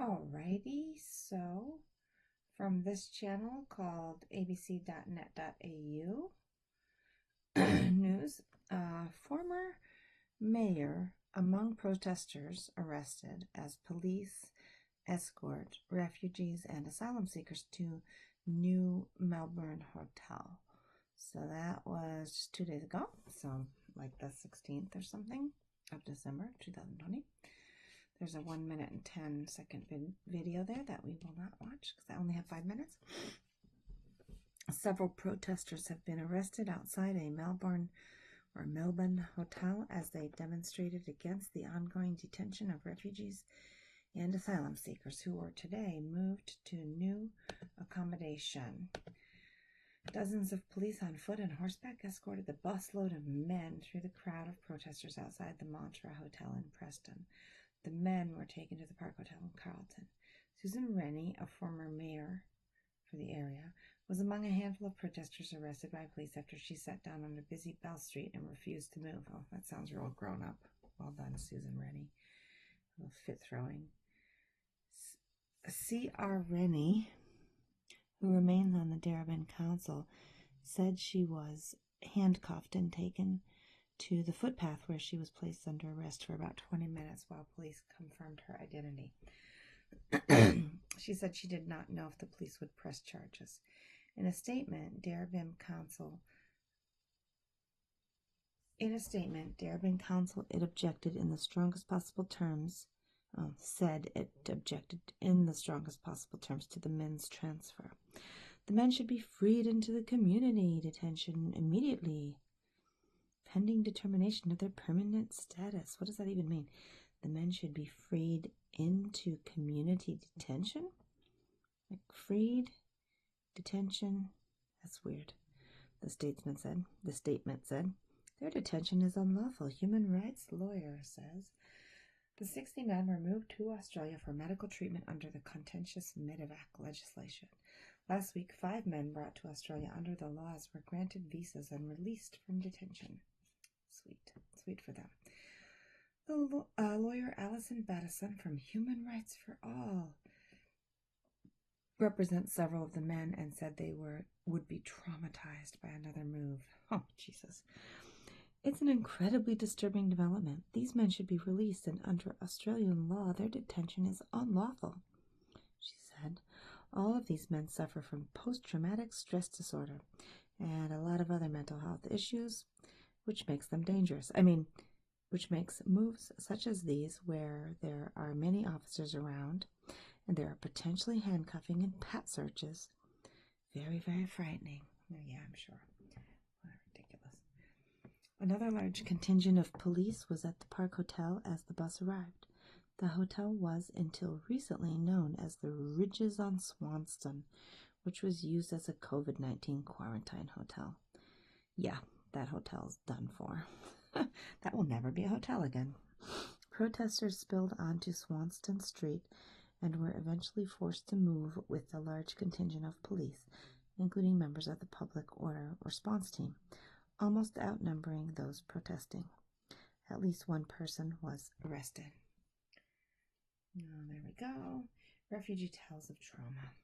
Alrighty, so from this channel called abc.net.au news, former mayor among protesters arrested as police escort refugees and asylum seekers to new Melbourne hotel. So that was just 2 days ago, so like the 16th or something of December 2020. There's a 1 minute and 10-second video there that we will not watch because I only have 5 minutes. Several protesters have been arrested outside a Melbourne hotel as they demonstrated against the ongoing detention of refugees and asylum seekers who were today moved to new accommodation. Dozens of police on foot and horseback escorted the busload of men through the crowd of protesters outside the Mantra Hotel in Preston. The men were taken to the Park Hotel in Carlton. Susan Rennie, a former mayor for the area, was among a handful of protesters arrested by police after she sat down on a busy Bell Street and refused to move. Oh, that sounds real grown up. Well done, Susan Rennie. A little fit throwing. C.R. Rennie, who remains on the Darebin Council, said she was handcuffed and taken to the footpath where she was placed under arrest for about 20 minutes while police confirmed her identity. She said she did not know if the police would press charges. In a statement, Darebin Council it objected in the strongest possible terms, said it objected in the strongest possible terms to the men's transfer. The men should be freed into the community detention immediately, pending determination of their permanent status. What does that even mean? The men should be freed into community detention? Like freed? Detention? That's weird. The statement said, their detention is unlawful, human rights lawyer says. The 60 men were moved to Australia for medical treatment under the contentious Medevac legislation. Last week, 5 men brought to Australia under the laws were granted visas and released from detention. Sweet for them. The lawyer Alison Battison from Human Rights for All represents several of the men and said they would be traumatized by another move. Oh, Jesus. It's an incredibly disturbing development. These men should be released, and under Australian law, their detention is unlawful, she said. All of these men suffer from post-traumatic stress disorder and a lot of other mental health issues, which makes them dangerous. Which makes moves such as these, where there are many officers around and there are potentially handcuffing and pat searches, very, very frightening. Yeah, I'm sure. Ridiculous. Another large contingent of police was at the Park Hotel as the bus arrived. The hotel was, until recently, known as the Ridges on Swanston, which was used as a COVID-19 quarantine hotel. Yeah, that hotel's done for. That will never be a hotel again. Protesters spilled onto Swanston Street and were eventually forced to move with a large contingent of police, including members of the Public Order Response Team, almost outnumbering those protesting. At least one person was arrested. Oh, there we go. Refugee tells of trauma.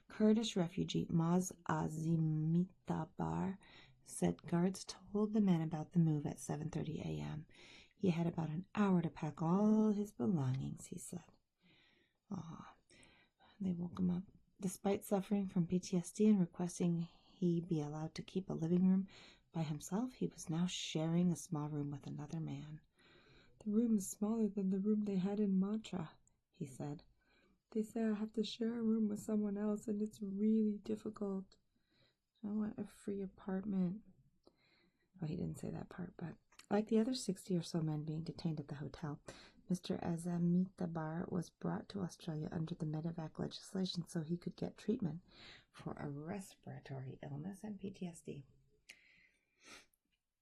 Kurdish refugee Maz Azimitabar said guards told the men about the move at 7:30 a.m. He had about an hour to pack all his belongings, he said. They woke him up. Despite suffering from PTSD and requesting he be allowed to keep a living room by himself, he was now sharing a small room with another man. The room is smaller than the room they had in Mantra, he said. They say I have to share a room with someone else, and it's really difficult. I want a free apartment. Oh, he didn't say that part, but like the other 60 or so men being detained at the hotel, Mr. Azamitabar was brought to Australia under the Medevac legislation so he could get treatment for a respiratory illness and PTSD.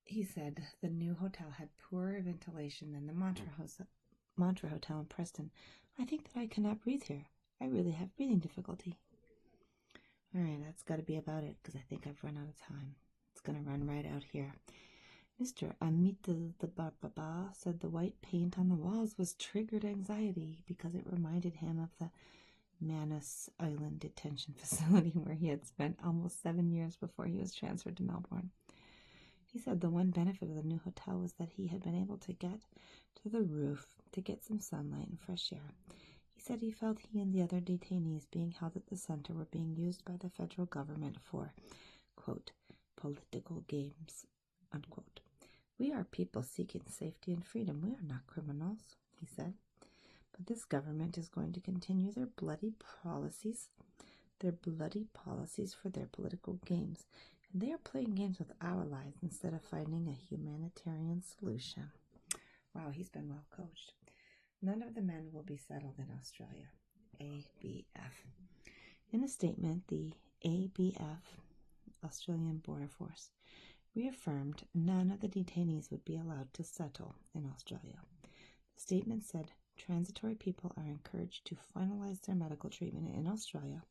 He said the new hotel had poorer ventilation than the Mantra Hotel in Preston. I think that I cannot breathe here. I really have breathing difficulty. All right, that's got to be about it because I think I've run out of time. It's going to run right out here. Mr. Amita the Baba said the white paint on the walls was triggered anxiety because it reminded him of the Manus Island detention facility where he had spent almost 7 years before he was transferred to Melbourne. He said the one benefit of the new hotel was that he had been able to get to the roof to get some sunlight and fresh air. He said he felt he and the other detainees being held at the center were being used by the federal government for, quote, political games, unquote. We are people seeking safety and freedom. We are not criminals, he said. But this government is going to continue their bloody policies for their political games. And they are playing games with our lives instead of finding a humanitarian solution. Wow, he's been well coached. None of the men will be settled in Australia. ABF. In a statement, the ABF, Australian Border Force, reaffirmed none of the detainees would be allowed to settle in Australia. The statement said transitory people are encouraged to finalize their medical treatment in Australia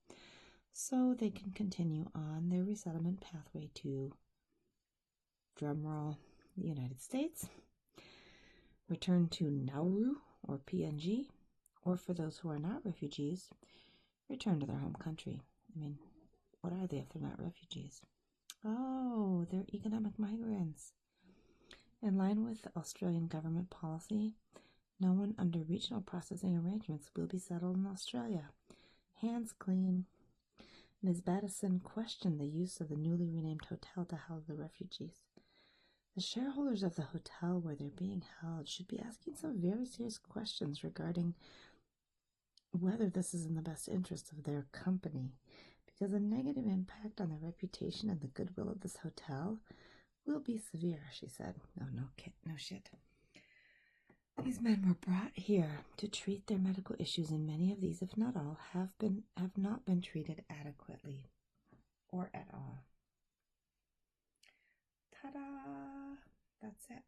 so they can continue on their resettlement pathway to, drumroll, the United States, return to Nauru or PNG, or for those who are not refugees, return to their home country. I mean, what are they if they're not refugees? Oh, they're economic migrants. In line with Australian government policy, no one under regional processing arrangements will be settled in Australia. Hands clean. Ms. Battison questioned the use of the newly renamed hotel to house the refugees. The shareholders of the hotel where they're being held should be asking some very serious questions regarding whether this is in the best interest of their company, because the negative impact on the reputation and the goodwill of this hotel will be severe, she said. No shit. These men were brought here to treat their medical issues, and many of these, if not all, have not been treated adequately or at all. Ta-da! That's it.